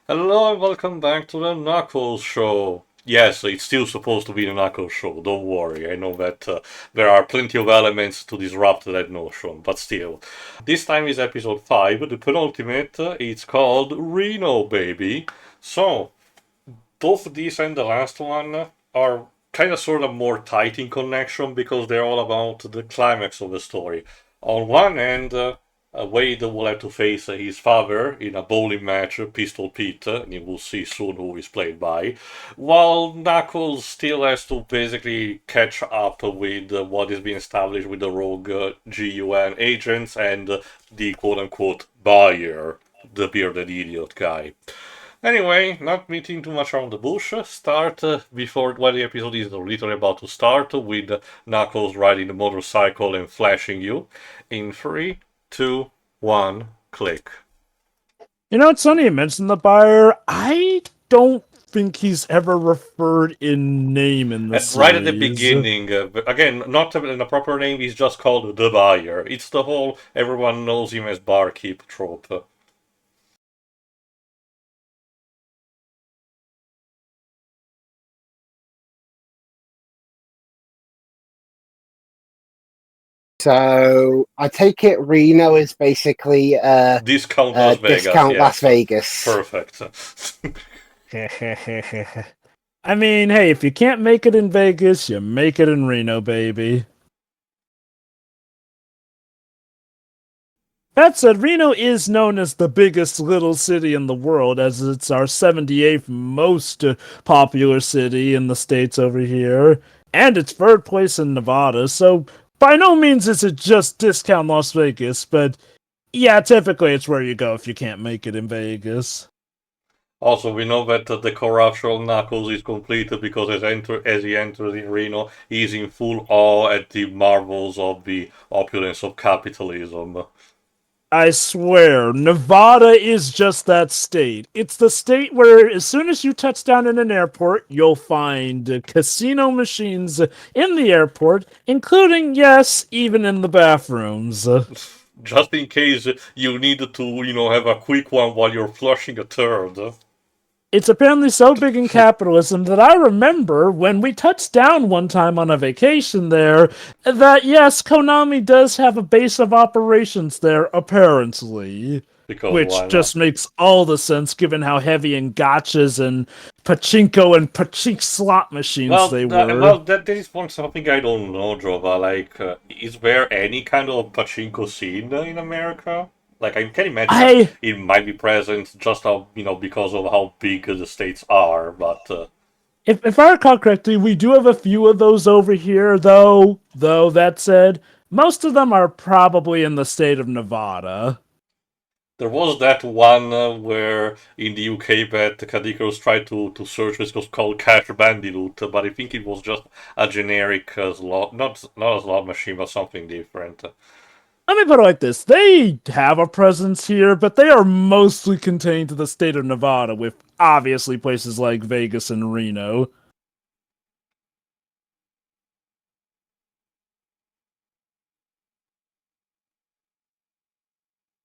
Hello and welcome back to the Knuckles Show. Yes, it's still supposed to be the Knuckles Show, don't worry. I know that there are plenty of elements to disrupt that notion, but still. This time is episode 5, the penultimate. It's called Reno, baby. So, both this and the last one are kind of sort of more tight in connection because they're all about the climax of the story. On one end, Wade will have to face his father in a bowling match, Pistol Pete, and you will see soon who is played by, while Knuckles still has to basically catch up with what is being established with the rogue GUN agents and the quote-unquote buyer, the bearded idiot guy. Anyway, not beating too much around the bush, start before when the episode is literally about to start with Knuckles riding the motorcycle and flashing you. In 3, 2, 1, click. It's funny you mentioned the buyer. I don't think he's ever referred in name in the series. Right at the beginning, again, not in a proper name, he's just called the buyer. It's the whole everyone knows him as barkeep trope. So I take it Reno is basically Discount Las Vegas. Discount Yes. Las Vegas. Perfect. I mean, hey, if you can't make it in Vegas, you make it in Reno, baby. That said, Reno is known as the biggest little city in the world, as it's our 78th most popular city in the States over here, and it's third place in Nevada, so by no means is it just discount Las Vegas, but yeah, typically it's where you go if you can't make it in Vegas. Also, we know that the corruption of Knuckles is completed because as he enters in Reno, he's in full awe at the marvels of the opulence of capitalism. I swear, Nevada is just that state. It's the state where as soon as you touch down in an airport, you'll find casino machines in the airport, including, yes, even in the bathrooms. Just in case you need to, have a quick one while you're flushing a turd. It's apparently so big in capitalism that I remember when we touched down one time on a vacation there, that yes, Konami does have a base of operations there, apparently. Because Which just makes all the sense given how heavy in gotchas and pachinko and pachink slot machines they were. Well, that is one something I don't know, Jova. Like, is there any kind of pachinko scene in America? Like, I can imagine it might be present just because of how big the states are, but... If I recall correctly, we do have a few of those over here, though that said, most of them are probably in the state of Nevada. There was that one where in the UK that Cadicos tried to search, which was called Cash Bandicoot, but I think it was just a generic slot, not a slot machine, but something different. Let me put it like this. They have a presence here, but they are mostly contained to the state of Nevada, with obviously places like Vegas and Reno.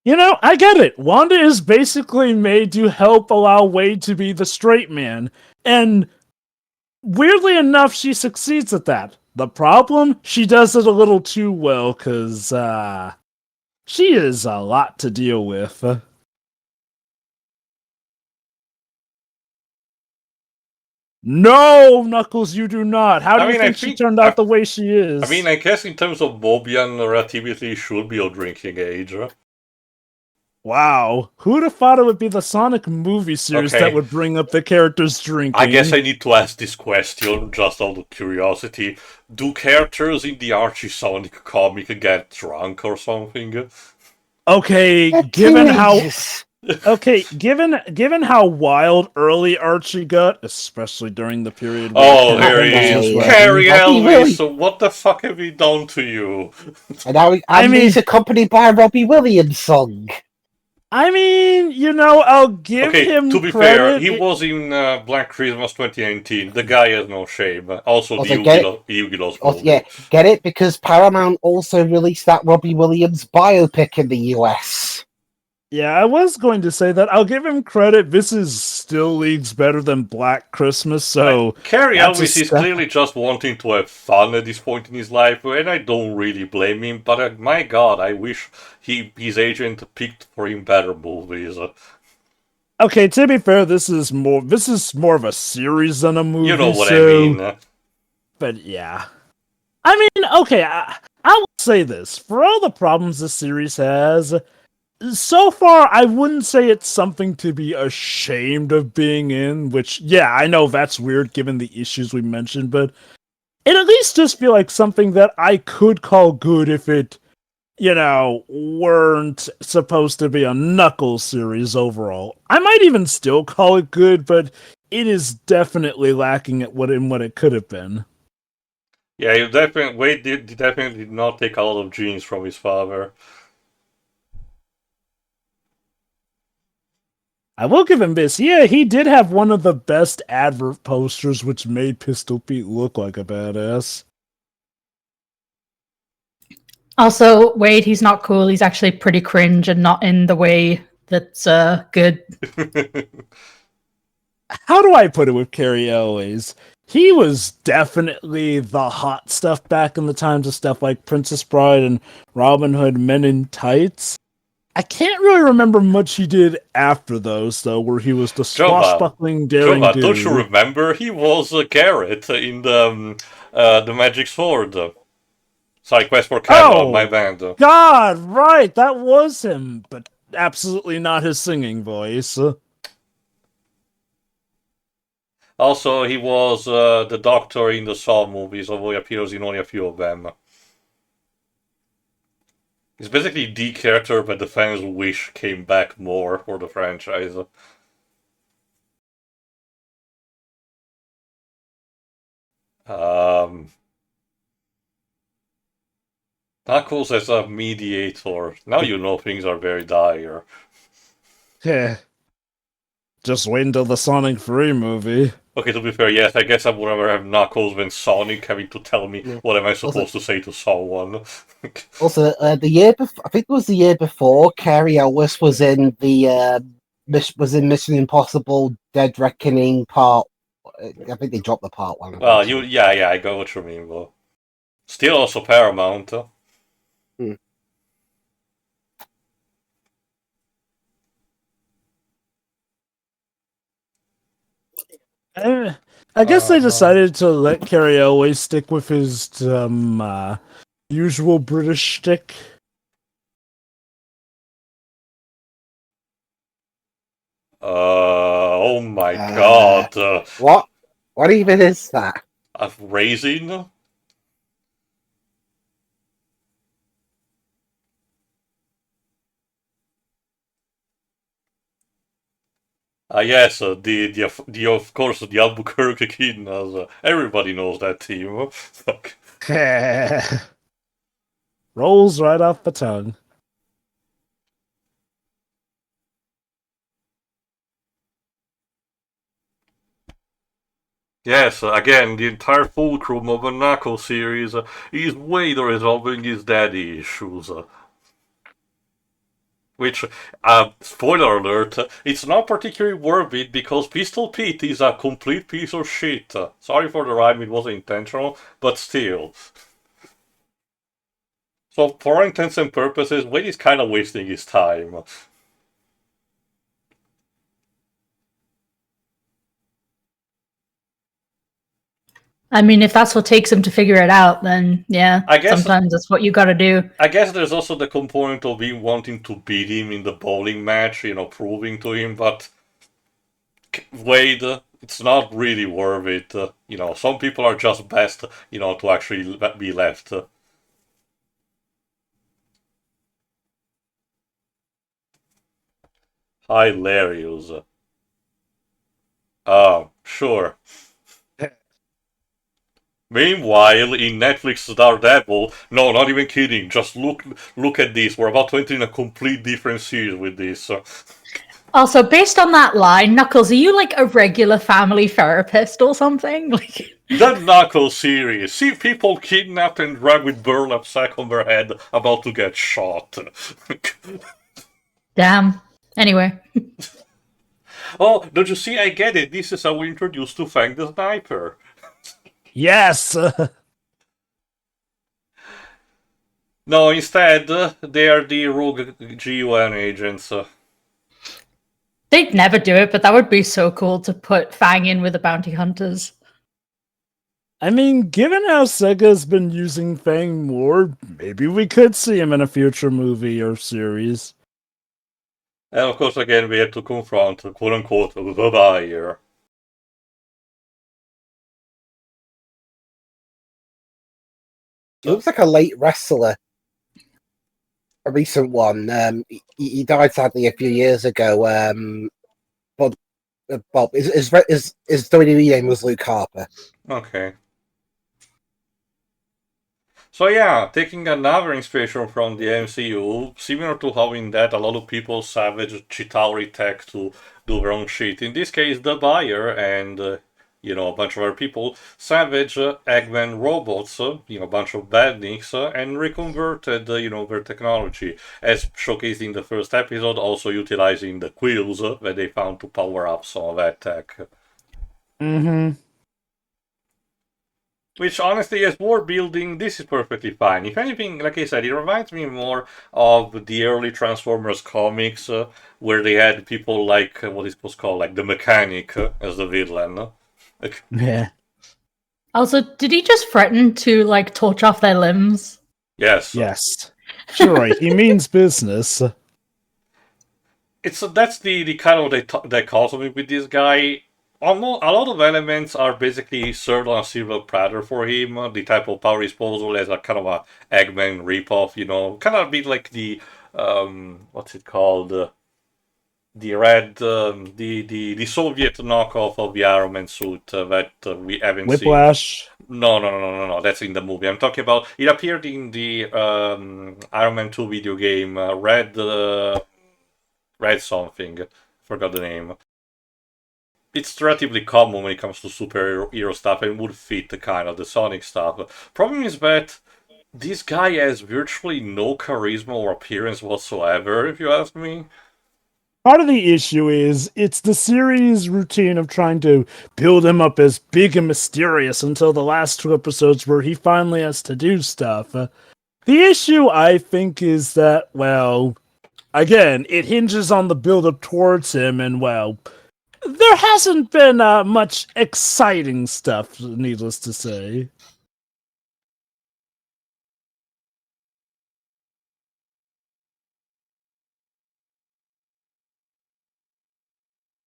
I get it. Wanda is basically made to help allow Wade to be the straight man, and weirdly enough, she succeeds at that. The problem? She does it a little too well, because, she is a lot to deal with. No, Knuckles, you do not. How do you think she turned out the way she is? I mean, I guess in terms of Mobian narrativity, should be of drinking age. Wow. Who'd have thought it would be the Sonic movie series that would bring up the characters drinking? I guess I need to ask this question, just out of curiosity. Do characters in the Archie Sonic comic get drunk or something? Okay, given how wild early Archie got, especially during the period where there he is. Cary Elwes, so what the fuck have we done to you? And he's accompanied by a Robbie Williams song. I mean, I'll give him to be credit. fair, he was in Black Christmas 2019. The guy has no shame. Also the Yu-Gi-Oh's movie. Yeah, get it? Because Paramount also released that Robbie Williams biopic in the US. Yeah, I was going to say that. I'll give him credit. This is still leagues better than Black Christmas, so Carrie that's a Elvis is step. clearly just wanting to have fun at this point in his life, and I don't really blame him, but my god, I wish his agent picked for him better movies. Okay, to be fair, this is more of a series than a movie. You know what so, I mean. But yeah. I mean, okay, I will say this. For all the problems this series has, so far, I wouldn't say it's something to be ashamed of being in, which, yeah, I know that's weird given the issues we mentioned, but it at least just feel like something that I could call good if it, weren't supposed to be a Knuckles series overall. I might even still call it good, but it is definitely lacking at what it could have been. Yeah, Wade definitely did not take a lot of genes from his father. I will give him this. Yeah, he did have one of the best advert posters, which made Pistol Pete look like a badass. Also, Wade, he's not cool. He's actually pretty cringe and not in the way that's good. How do I put it with Carrie Elways? He was definitely the hot stuff back in the times of stuff like Princess Bride and Robin Hood Men in Tights. I can't really remember much he did after those, though, where he was the swashbuckling daring dude. Don't you remember? He was Garrett in the Magic Sword. Sorry, Quest for Camelot, my band. God, right, that was him, but absolutely not his singing voice. Also, he was the Doctor in the Saw movies, although he appears in only a few of them. He's basically the character that the fans wish came back more for the franchise. Knuckles as a mediator. Now you know things are very dire. Yeah. Just wait until the Sonic 3 movie. Okay, to be fair, yes, I guess I would rather have Knuckles than Sonic having to tell me what am I supposed to say to someone. Also, the year before, I think it was the year before, Carrie Ellis was in Mission Impossible: Dead Reckoning Part. I think they dropped the Part 1. Well, yeah, I got what you mean, but still also Paramount. I guess they decided to let Carrie Elway stick with his usual British shtick. Oh my god. What? What even is that? A raisin? Yes, the of course the Albuquerque Echidnas. Everybody knows that team. Rolls right off the tongue. Yes, again, the entire fulcrum of a Knuckles series is Wade resolving his daddy issues. Which, spoiler alert, it's not particularly worth it because Pistol Pete is a complete piece of shit. Sorry for the rhyme, it wasn't intentional, but still. So, for all intents and purposes, Wade is kind of wasting his time. I mean, if that's what takes him to figure it out, then yeah, sometimes that's what you gotta do. I guess there's also the component of him wanting to beat him in the bowling match, proving to him, but Wade, it's not really worth it. Some people are just best, to actually be left. Hilarious. Sure. Meanwhile, in Netflix's Daredevil, no, not even kidding, just look at this, we're about to enter in a complete different series with this. Also, based on that line, Knuckles, are you like a regular family therapist or something? The Knuckles series, see people kidnapped and dragged with burlap sack on their head, about to get shot. Damn. Anyway. Oh, don't you see? I get it. This is how we introduced to Fang the Sniper. Yes. No, instead, they are the rogue GUN agents. They'd never do it, but that would be so cool to put Fang in with the bounty hunters. I mean, given how Sega's been using Fang more, maybe we could see him in a future movie or series. And of course, again, we have to confront, quote-unquote, the buyer. He looks like a late wrestler. A recent one. He died sadly a few years ago. Bob, his WWE name was Luke Harper. Okay. So yeah, taking another inspiration from the MCU, similar to how in that a lot of people savage Chitauri tech to do their own shit. In this case, the buyer and a bunch of other people savage Eggman robots, a bunch of badniks, and reconverted, their technology, as showcased in the first episode, also utilizing the quills that they found to power up some of that tech. Mm-hmm. Which, honestly, as world building, this is perfectly fine. If anything, like I said, it reminds me more of the early Transformers comics, where they had people like, what is supposed to call, like the Mechanic as the villain. Yeah. Also, did he just threaten to like torch off their limbs? Yes. Yes. Sure, he means business. That's the kind of dichotomy with this guy. Almost a lot of elements are basically served on a silver platter for him. The type of power disposal as a kind of a Eggman ripoff, kind of a bit like the what's it called? The red, the Soviet knockoff of the Iron Man suit that we haven't Whiplash. seen. No. That's in the movie. I'm talking about. It appeared in the Iron Man 2 video game. Red something. Forgot the name. It's relatively common when it comes to superhero stuff and would fit kind of the Sonic stuff. Problem is that this guy has virtually no charisma or appearance whatsoever, if you ask me. Part of the issue is it's the series' routine of trying to build him up as big and mysterious until the last 2 episodes where he finally has to do stuff. The issue, I think, is that, well, again, it hinges on the build-up towards him, and, well, there hasn't been much exciting stuff, needless to say.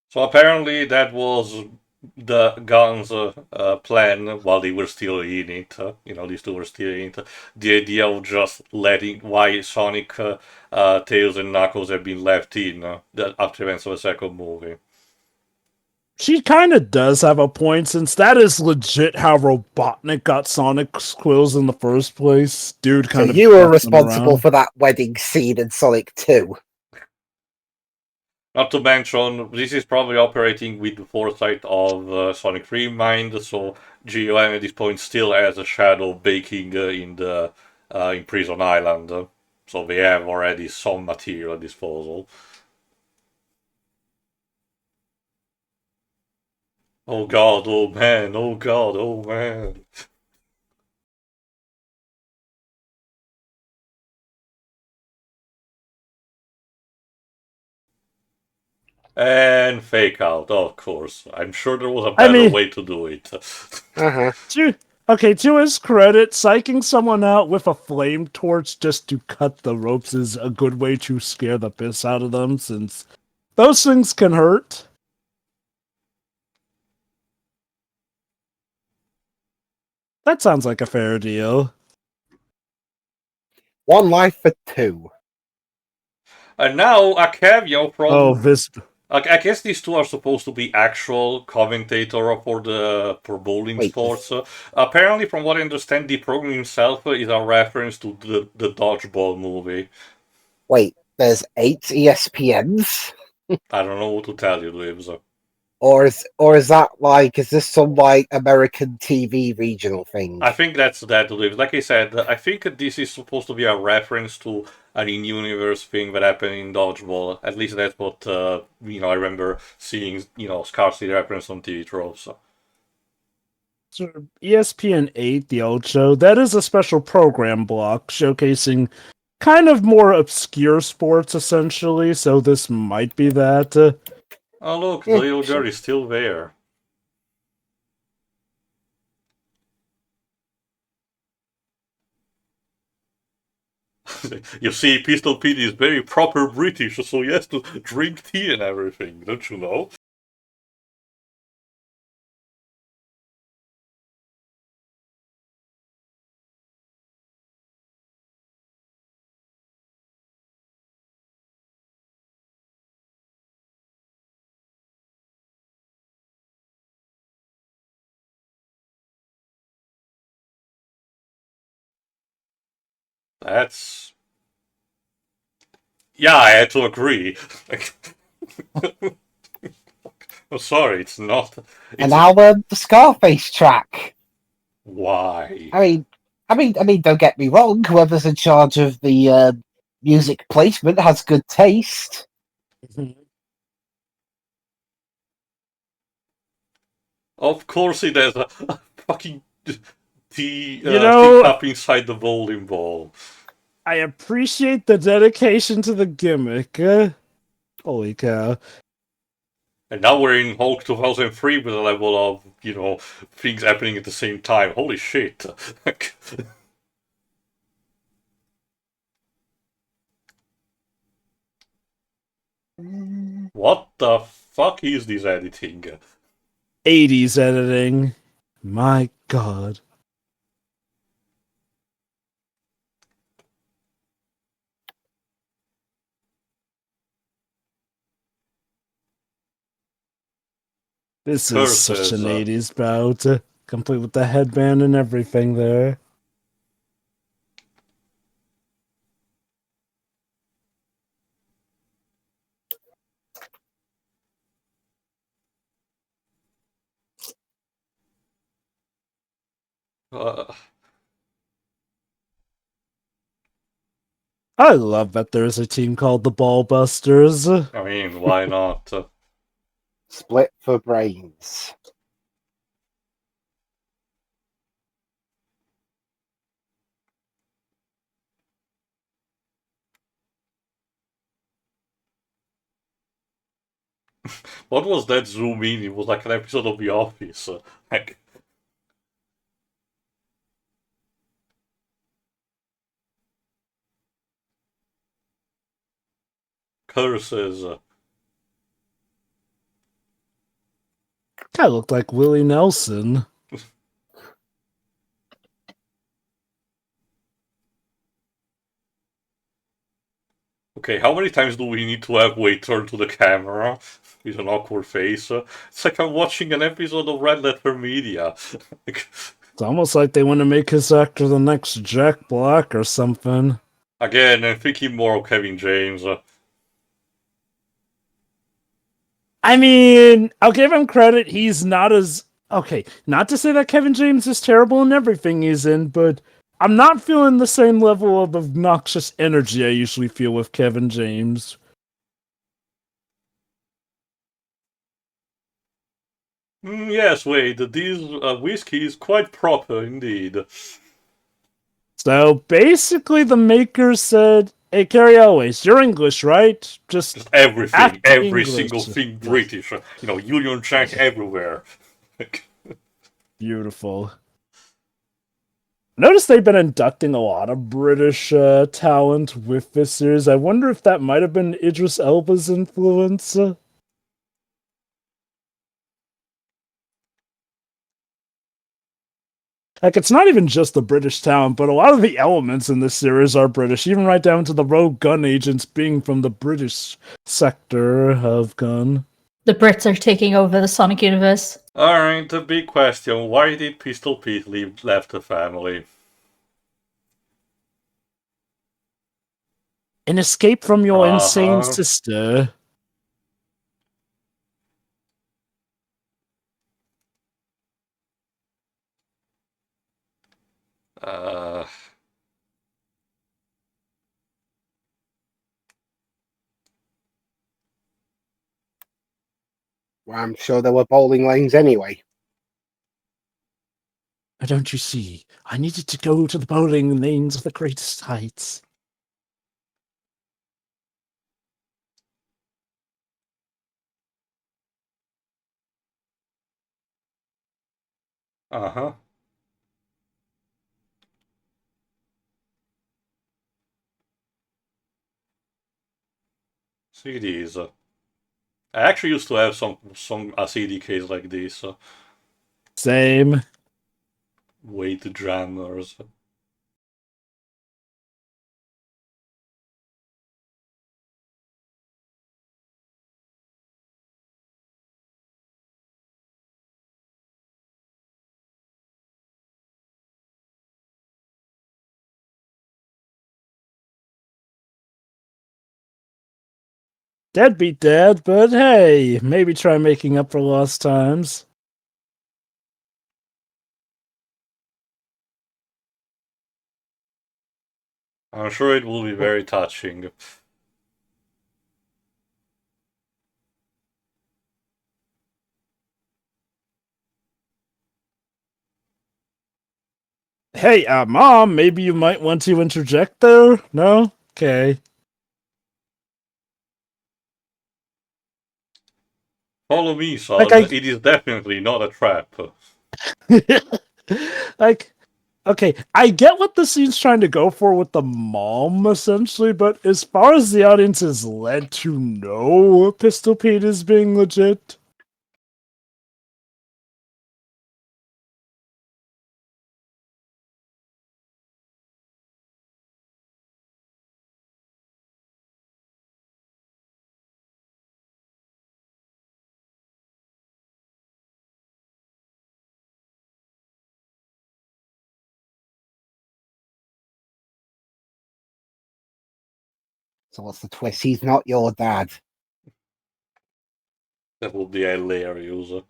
So apparently that was the Guns plan while they were still in it. These two were still in it. The idea of just letting why Sonic, Tails, and Knuckles have been left in after events of the second movie. She kind of does have a point, since that is legit how Robotnik got Sonic's quills in the first place. Dude kind So of. you were responsible for that wedding scene in Sonic 2. Not to mention, this is probably operating with the foresight of Sonic 3 in mind, so GOM at this point still has a shadow baking in Prison Island, so they have already some material at disposal. Oh god, oh man, oh god, oh man. And fake out, of course. I'm sure there was a better way to do it. To his credit, psyching someone out with a flame torch just to cut the ropes is a good way to scare the piss out of them, since those things can hurt. That sounds like a fair deal. One life for two. And now a cameo from... Oh, Visp. I guess these two are supposed to be actual commentator for bowling sports. Apparently, from what I understand, the program himself is a reference to the Dodgeball movie. Wait, there's 8 ESPNs? I don't know what to tell you, Libs. Or is that like, is this some like American TV regional thing? I think that's that. Like I said, I think this is supposed to be a reference to an in-universe thing that happened in Dodgeball. At least that's what I remember seeing. Scarcely reference on TV tropes. So. Sort of ESPN 8, the old show, that is a special program block showcasing kind of more obscure sports, essentially, so this might be that. Oh look, the Yeah, little girl sure. is still there. You see, Pistol Pete is very proper British, so he has to drink tea and everything, don't you know? That's... Yeah, I had to agree. I'm sorry, it's not... And It's... now the Scarface track. Why? I mean, don't get me wrong. Whoever's in charge of the music placement has good taste. Of course it has a fucking tea, You know, teacup inside the bowling ball. I appreciate the dedication to the gimmick. Holy cow. And now we're in Hulk 2003 with a level of, things happening at the same time. Holy shit. What the fuck is this editing? 80s editing. My god. This is such an Curses. 80s bout. Complete with the headband and everything there. Uh, I love that there's a team called the Ballbusters. I mean, why not? Split for brains. What was that zoom in? It was like an episode of The Office. Like, curses. Kinda looked like Willie Nelson. Okay, how many times do we need to have Wade turn to the camera with an awkward face? It's like I'm watching an episode of Red Letter Media. It's almost like they want to make his actor the next Jack Black or something. Again, I'm thinking more of Kevin James. I mean, I'll give him credit. He's not as... Okay, not to say that Kevin James is terrible in everything he's in, but I'm not feeling the same level of obnoxious energy I usually feel with Kevin James. Yes, Wade, this whiskey is quite proper indeed. So basically, the makers said, "Hey, Carrie Elways, you're English, right? Just everything, act every English." single thing Yes. British. Union Jack everywhere. Beautiful. Notice they've been inducting a lot of British talent with this series. I wonder if that might have been Idris Elba's influence. Like, it's not even just the British talent, but a lot of the elements in this series are British, even right down to the rogue gun agents being from the British sector of gun. The Brits are taking over the Sonic universe. Alright, the big question. Why did Pistol Pete left the family? An escape from your insane Uh-huh. sister. Uh, Well, I'm sure there were bowling lanes anyway. Don't you see? I needed to go to the bowling lanes of the greatest heights. uh-huh. CDs. I actually used to have some CDKs like this. Same. Weight jammers. Deadbeat dad, but hey, maybe try making up for lost times. I'm sure it will be very touching. Hey, Mom, maybe you might want to interject there? No? Okay. Follow me, son. Like, I... It is definitely not a trap. like, okay, I get what the scene's trying to go for with the mom, essentially, but as far as the audience is led to know Pistol Pete is being legit... So what's the twist? He's not your dad. That would be hilarious.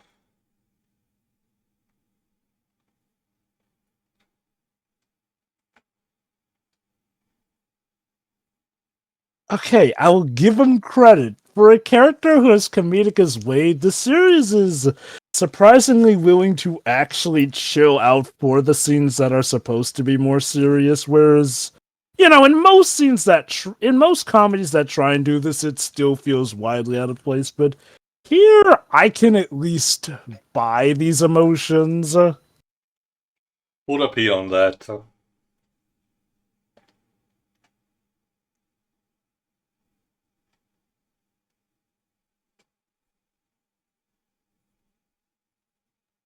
Okay, I will give him credit. For a character who is comedic as Wade, the series is surprisingly willing to actually chill out for the scenes that are supposed to be more serious, whereas, you know, in most scenes in most comedies that try and do this, it still feels wildly out of place, but here, I can at least buy these emotions. Put a P on that.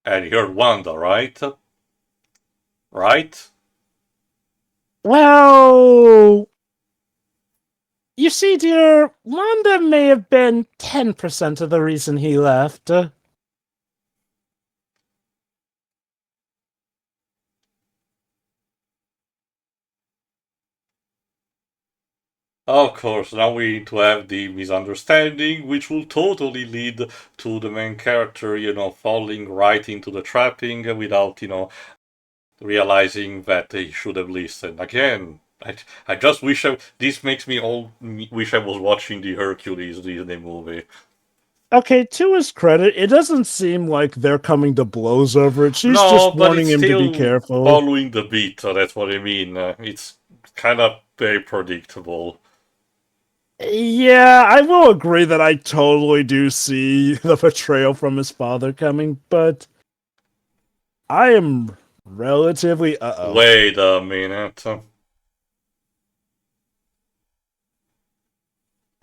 And you heard Wanda, right? Right? Well, you see, dear, Wanda may have been 10% of the reason he left. Of course, now we need to have the misunderstanding, which will totally lead to the main character, falling right into the trapping without, realizing that he should have listened. Again, I just wish this makes me all wish I was watching the Hercules Disney movie. Okay, to his credit, it doesn't seem like they're coming to blows over it. She's No, just but warning it's him to be still careful. following the beat, so that's what I mean. It's kind of very predictable. Yeah, I will agree that I totally do see the betrayal from his father coming, but I am relatively Wait a minute.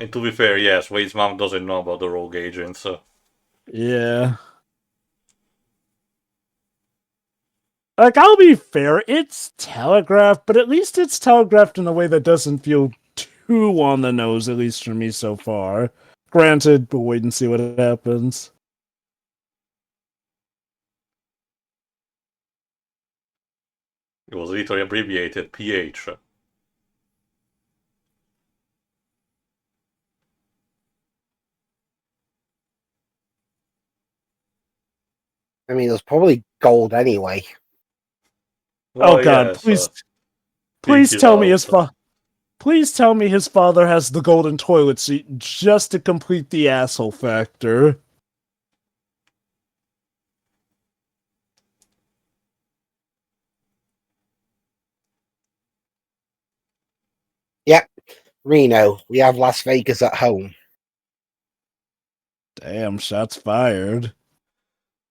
And to be fair, yes, Wade's mom doesn't know about the rogue agents. Yeah. Like, I'll be fair, it's telegraphed, but at least it's telegraphed in a way that doesn't feel too on the nose, at least for me so far. Granted, but wait and see what happens. It was literally abbreviated PH. I mean, it was probably gold anyway. Oh God! yes, Please Pinky tell me his Love. Please tell me his father has the golden toilet seat just to complete the asshole factor. Yep, Reno. We have Las Vegas at home. Damn, shots fired.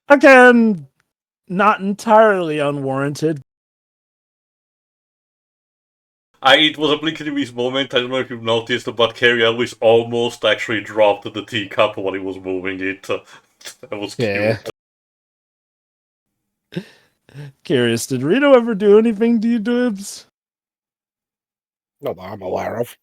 Again, not entirely unwarranted. It was a blink in the miss moment. I don't know if you've noticed, but Carrie Elvis almost actually dropped the teacup while he was moving it. That was Yeah. cute. Curious, did Reno ever do anything to you, Dibs? Not that I'm aware of.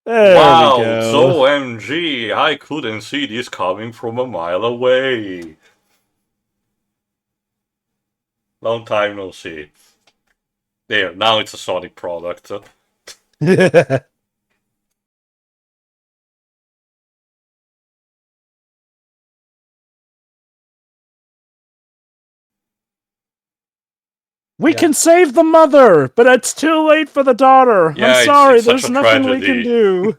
There Wow, we go. so OMG, I couldn't see this coming from a mile away. Long time no see. There, now it's a Sonic product. We Yeah. can save the mother, but it's too late for the daughter. Yeah, I'm sorry, it's such there's a nothing we can tragedy. do.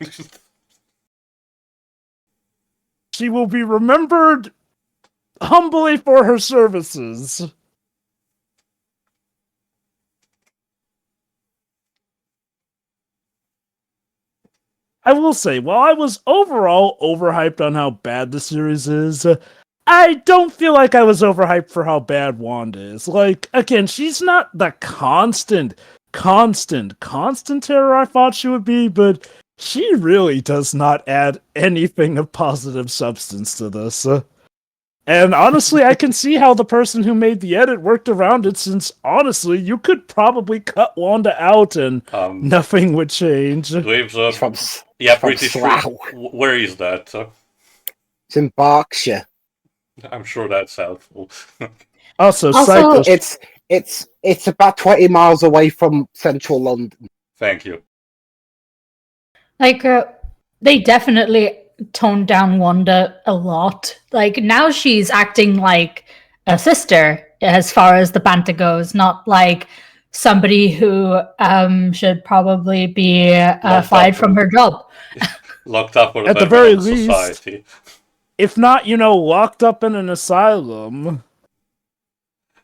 She will be remembered humbly for her services. I will say, while I was overall overhyped on how bad the series is, I don't feel like I was overhyped for how bad Wanda is. Like, again, she's not the constant terror I thought she would be, but she really does not add anything of positive substance to this. And honestly, I can see how the person who made the edit worked around it, since honestly, you could probably cut Wanda out and nothing would change. Waves It's from, yeah, from British. Slough. Where is that? It's in Berkshire. I'm sure that's helpful. Also, Also, It's about 20 miles away from central London. Thank you. like, they definitely toned down Wanda a lot. Like, now she's acting like a sister as far as the banter goes, not like somebody who should probably be fired from her job. Locked up for At the the very of least, society. if not, locked up in an asylum.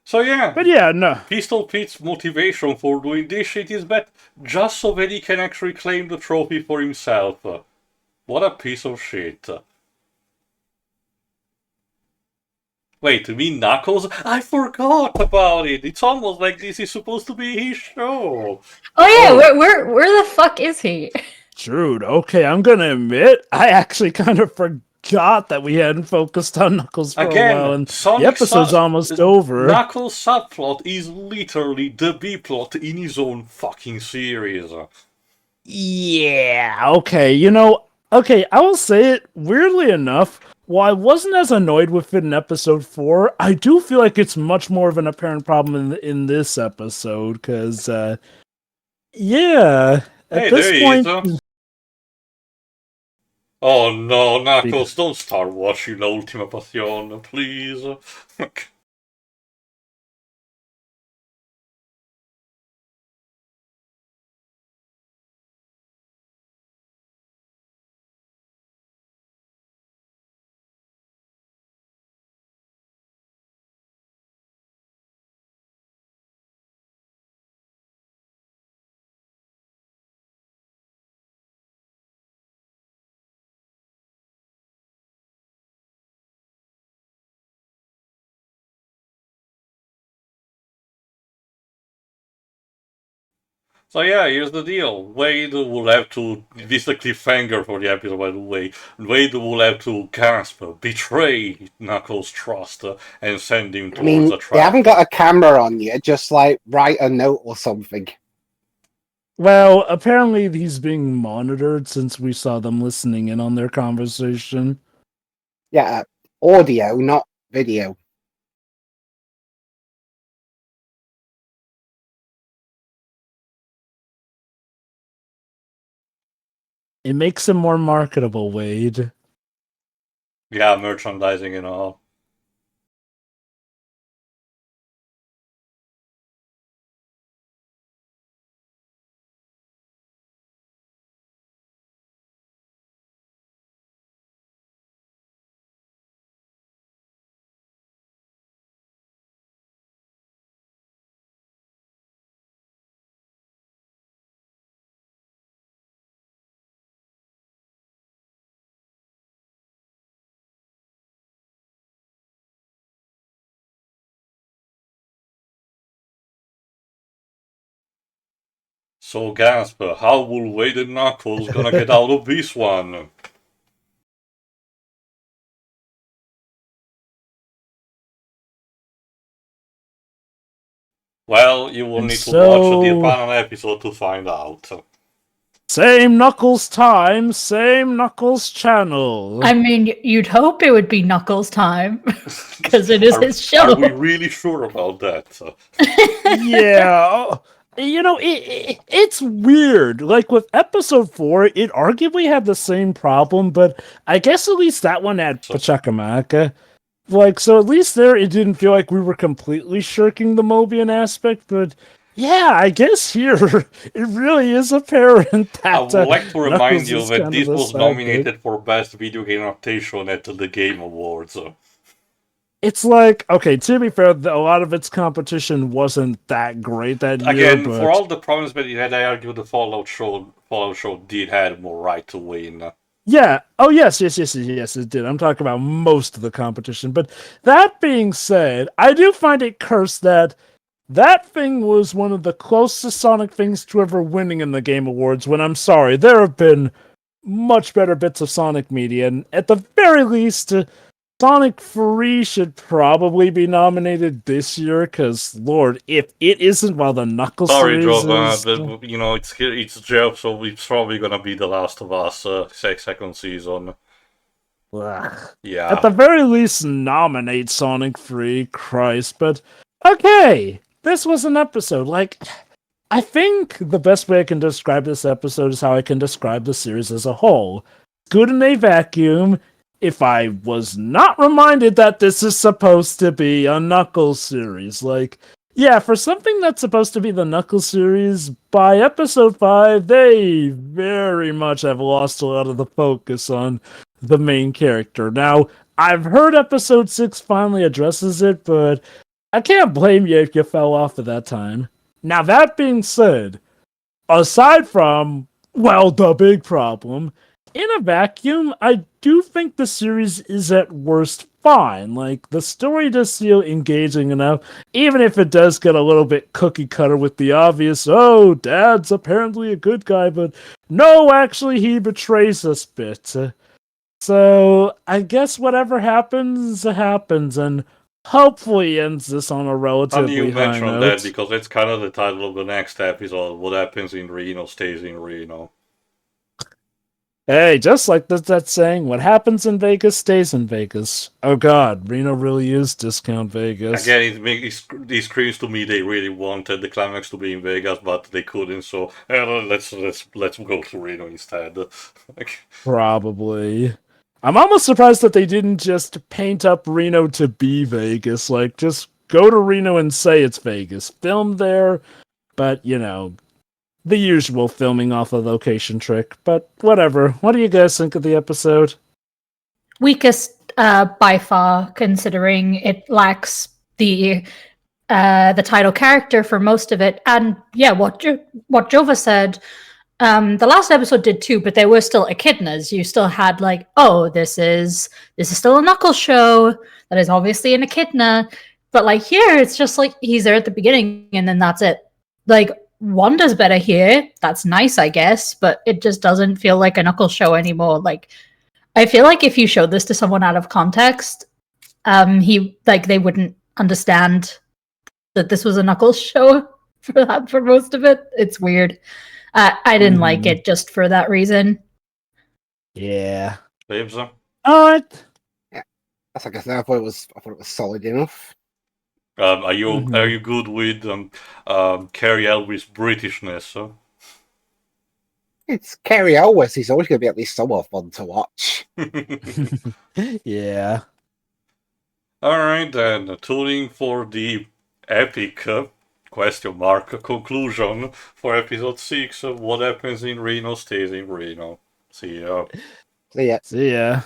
So yeah. But yeah, no. Pistol Pete's motivation for doing this shit is that just so that he can actually claim the trophy for himself. What a piece of shit. Wait, you mean Knuckles? I forgot about it. It's almost like this is supposed to be his show. Oh yeah, where the fuck is he? Dude, okay, I'm gonna admit, I actually kind of forgot that we hadn't focused on Knuckles for a while, and the episode's almost over. Knuckles' subplot is literally the B-plot in his own fucking series. Yeah, okay, okay, I will say it, weirdly enough, while I wasn't as annoyed with it in episode 4, I do feel like it's much more of an apparent problem in this episode, because, yeah, at this point... Oh no, Knuckles, don't start watching Ultima Passion, please. So yeah, here's the deal. Wade will have to... This is the cliffhanger for the episode, by the way. Wade will have to gasp, betray Knuckles' trust, and send him towards a trap. They haven't got a camera on you, just like write a note or something. Well, apparently he's being monitored since we saw them listening in on their conversation. Yeah, audio, not video. It makes him more marketable, Wade. Yeah, merchandising and all. So, Gasper, how will Wade and Knuckles gonna get out of this one? Well, you will And need to watch the so- final episode to find out. Same Knuckles time, same Knuckles channel. I mean, you'd hope it would be Knuckles time because it is his show. Are we really sure about that? Yeah. You know, it's weird. Like with episode 4, it arguably had the same problem, but I guess at least that one had Pachacamaca. Like, so at least there it didn't feel like we were completely shirking the Mobian aspect, but yeah, I guess here it really is apparent that I would like to remind Knuckles you is that kind this of the was sidekick. nominated for Best Video Game Adaptation at the Game Awards. It's like, okay, to be fair, a lot of its competition wasn't that great that year. Again, but... for all the problems that it had, I argue the Fallout show did have more right to win. Yeah. Oh, yes, it did. I'm talking about most of the competition. But that being said, I do find it cursed that thing was one of the closest Sonic things to ever winning in the Game Awards, when I'm sorry, there have been much better bits of Sonic media, and at the very least, Sonic 3 should probably be nominated this year, because, Lord, if it isn't, while the Knuckles Sorry, series Joe, is... but, you know, it's Jeff, so it's probably gonna be The Last of Us second season. Ugh. Yeah. At the very least, nominate Sonic 3, Christ, but okay, this was an episode. Like, I think the best way I can describe this episode is how I can describe the series as a whole. Good in a vacuum, if I was not reminded that this is supposed to be a Knuckles series. Like, yeah, for something that's supposed to be the Knuckles series, by episode 5, they very much have lost a lot of the focus on the main character. Now, I've heard episode 6 finally addresses it, but I can't blame you if you fell off at that time. Now, that being said, aside from, well, the big problem, in a vacuum, I do think the series is at worst fine. Like, the story does feel engaging enough, even if it does get a little bit cookie cutter with the obvious, oh, Dad's apparently a good guy, but no, actually, he betrays us bit. So, I guess whatever happens, happens, and hopefully ends this on a Funny relatively you high mentioned note. that, because it's kind of the title of the next episode. What happens in Reno stays in Reno. Hey, just like that saying, what happens in Vegas stays in Vegas. Oh god, Reno really is discount Vegas. Again, it screams to me they really wanted the climax to be in Vegas, but they couldn't. So let's go to Reno instead. Probably. I'm almost surprised that they didn't just paint up Reno to be Vegas. Like, just go to Reno and say it's Vegas. Film there, but you know, the usual filming off a location trick. But whatever. What do you guys think of the episode? Weakest by far, considering it lacks the title character for most of it. And yeah, what Jova said, the last episode did too, but there were still echidnas. You still had like, oh, this is still a Knuckles show. That is obviously an echidna. But like here, it's just like he's there at the beginning and then that's it. Like Wanda's better here. That's nice, I guess, but it just doesn't feel like a Knuckles show anymore. Like, I feel like if you showed this to someone out of context, they wouldn't understand that this was a Knuckles show for most of it. It's weird. I didn't like it just for that reason. Yeah. Babes? Alright. Yeah, that's like I said. I thought it was solid enough. Are you good with Carrie Elwes' Britishness? It's Carrie Elwes. He's always going to be at least somewhat fun to watch. Yeah. Alright then, tuning for the epic question mark conclusion for episode 6. What happens in Reno stays in Reno. See ya. So yeah. See ya.